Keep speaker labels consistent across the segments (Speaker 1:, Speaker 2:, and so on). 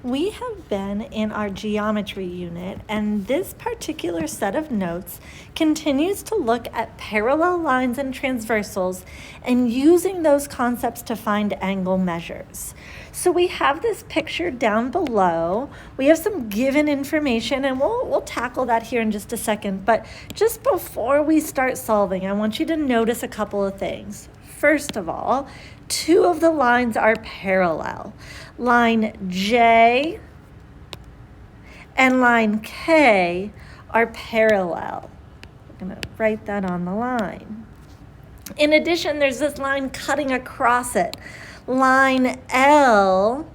Speaker 1: We have been in our geometry unit, and this particular set of notes continues to look at parallel lines and transversals and using those concepts to find angle measures. So we have this picture down below. We have some given information, and we'll tackle that here in just a second. But just before we start solving, I want you to notice a couple of things. First of all, two of the lines are parallel. Line J and line K are parallel. I'm going to write that on the line. In addition, there's this line cutting across it. Line L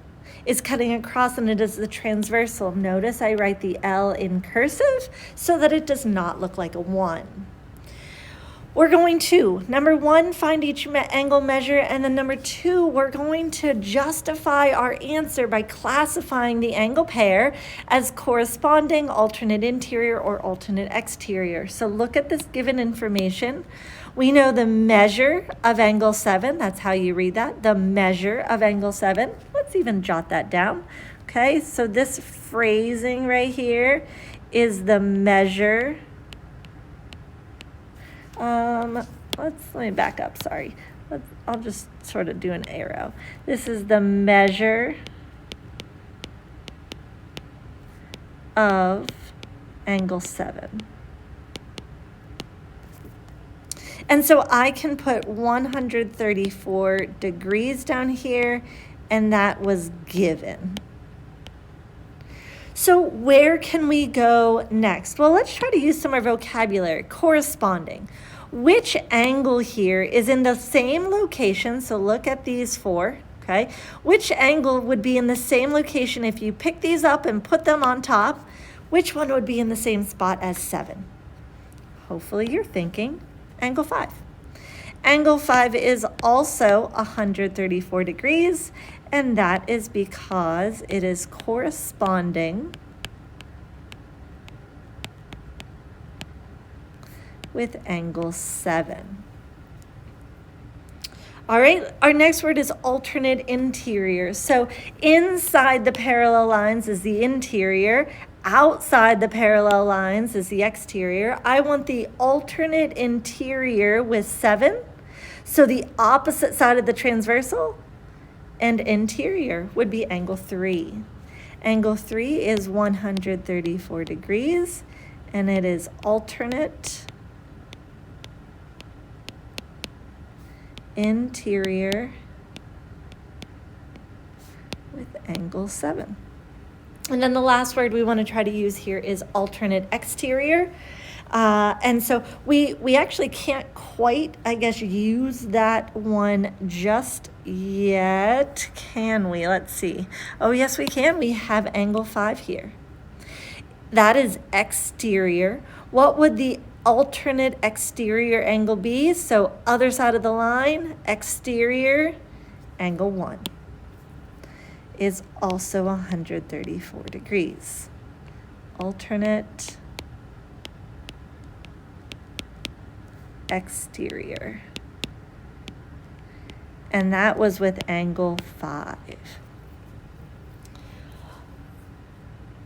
Speaker 1: is cutting across, and it is the transversal. Notice I write the L in cursive so that it does not look like a 1. We're going to, number 1, find each angle measure, and then number 2, we're going to justify our answer by classifying the angle pair as corresponding alternate interior or alternate exterior. So look at this given information. We know the measure of angle 7, that's how you read that, the measure of angle 7. Let's even jot that down. Okay, so this phrasing right here is the measure. Let me back up, sorry. I'll just sort of do an arrow. This is the measure of angle 7. And so I can put 134 degrees down here, and that was given. So where can we go next? Well, let's try to use some of our vocabulary. Corresponding. Which angle here is in the same location? So look at these 4, okay? Which angle would be in the same location if you pick these up and put them on top? Which one would be in the same spot as 7? Hopefully you're thinking angle 5. Angle 5 is also 134 degrees, and that is because it is corresponding with angle 7. All right, our next word is alternate interior. So inside the parallel lines is the interior, outside the parallel lines is the exterior. I want the alternate interior with 7. So the opposite side of the transversal and interior would be angle 3. Angle 3 is 134 degrees, and it is alternate interior with angle 7. And then the last word we want to try to use here is alternate exterior. And so we actually can't quite, I guess, use that one just yet, can we? Let's see. Oh, yes, we can. We have angle 5 here. That is exterior. What would the alternate exterior angle be? So other side of the line, exterior, angle 1 is also 134 degrees. Alternate exterior. And that was with angle 5.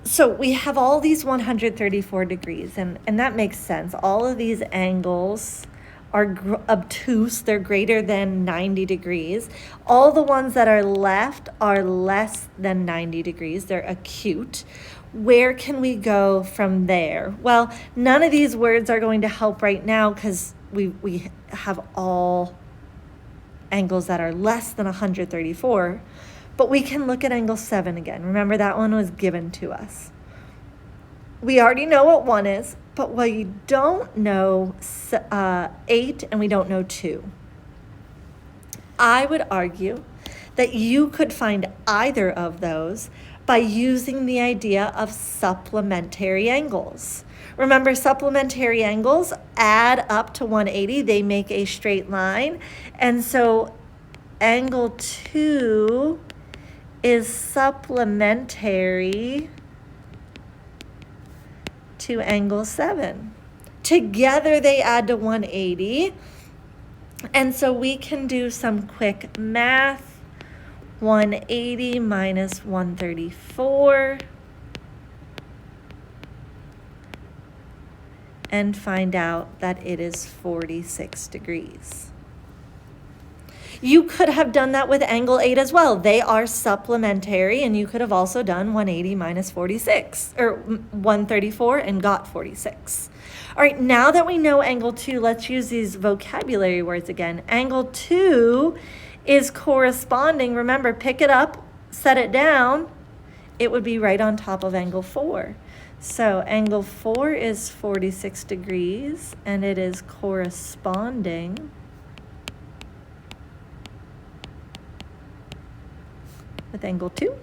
Speaker 1: So we have all these 134 degrees, and that makes sense. All of these angles are obtuse. They're greater than 90 degrees. All the ones that are left are less than 90 degrees. They're acute. Where can we go from there? Well, none of these words are going to help right now because we have all angles that are less than 134. But we can look at angle 7 again. Remember, that one was given to us. We already know what 1 is, but we don't know 8 and we don't know 2. I would argue that you could find either of those by using the idea of supplementary angles. Remember, supplementary angles add up to 180. They make a straight line. And so angle 2 is supplementary to angle 7. Together they add to 180. And so we can do some quick math. 180 minus 134, and find out that it is 46 degrees. You could have done that with angle 8 as well. They are supplementary, and you could have also done 180 minus 46, or 134 and got 46. All right, now that we know angle 2, let's use these vocabulary words again. Angle 2 is corresponding. Remember, pick it up, set it down. It would be right on top of angle 4. So angle 4 is 46 degrees, and it is corresponding with angle 2.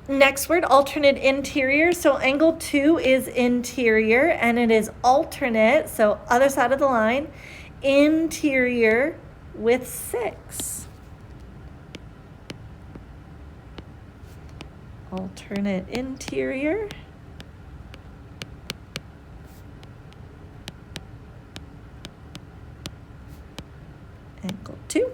Speaker 1: Next word, alternate interior. So angle 2 is interior, and it is alternate, so other side of the line, interior with 6. Alternate interior. Angle 2.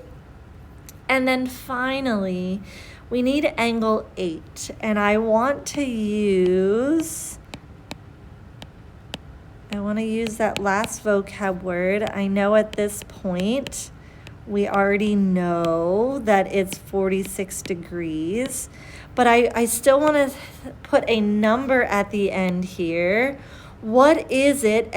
Speaker 1: And then finally, we need angle 8. And I want to use that last vocab word. I know at this point, we already know that it's 46 degrees, but I still want to put a number at the end here. What is it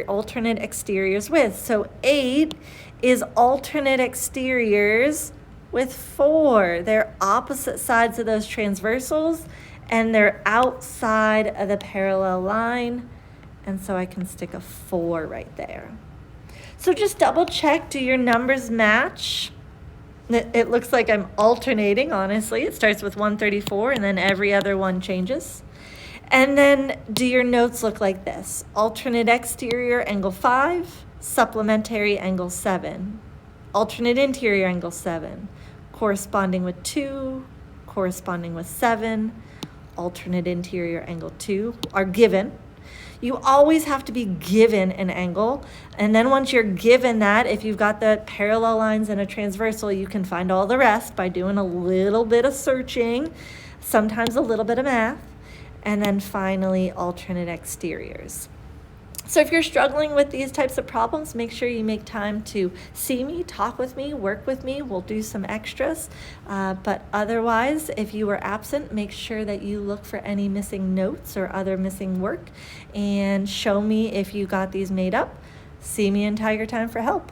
Speaker 1: alternate exteriors with? So 8 is alternate exteriors with 4. They're opposite sides of those transversals, and they're outside of the parallel line, and so I can stick a 4 right there. So just double check, do your numbers match? It looks like I'm alternating, honestly. It starts with 134, and then every other one changes. And then do your notes look like this? Alternate exterior, angle 5. Supplementary, angle 7. Alternate interior, angle 7. Corresponding with 2, corresponding with 7. Alternate interior, angle 2 are given. You always have to be given an angle, and then once you're given that, if you've got the parallel lines and a transversal, you can find all the rest by doing a little bit of searching, sometimes a little bit of math, and then finally alternate exteriors. So if you're struggling with these types of problems, make sure you make time to see me, talk with me, work with me. We'll do some extras. But otherwise, if you were absent, make sure that you look for any missing notes or other missing work and show me if you got these made up. See me in Tiger Time for help.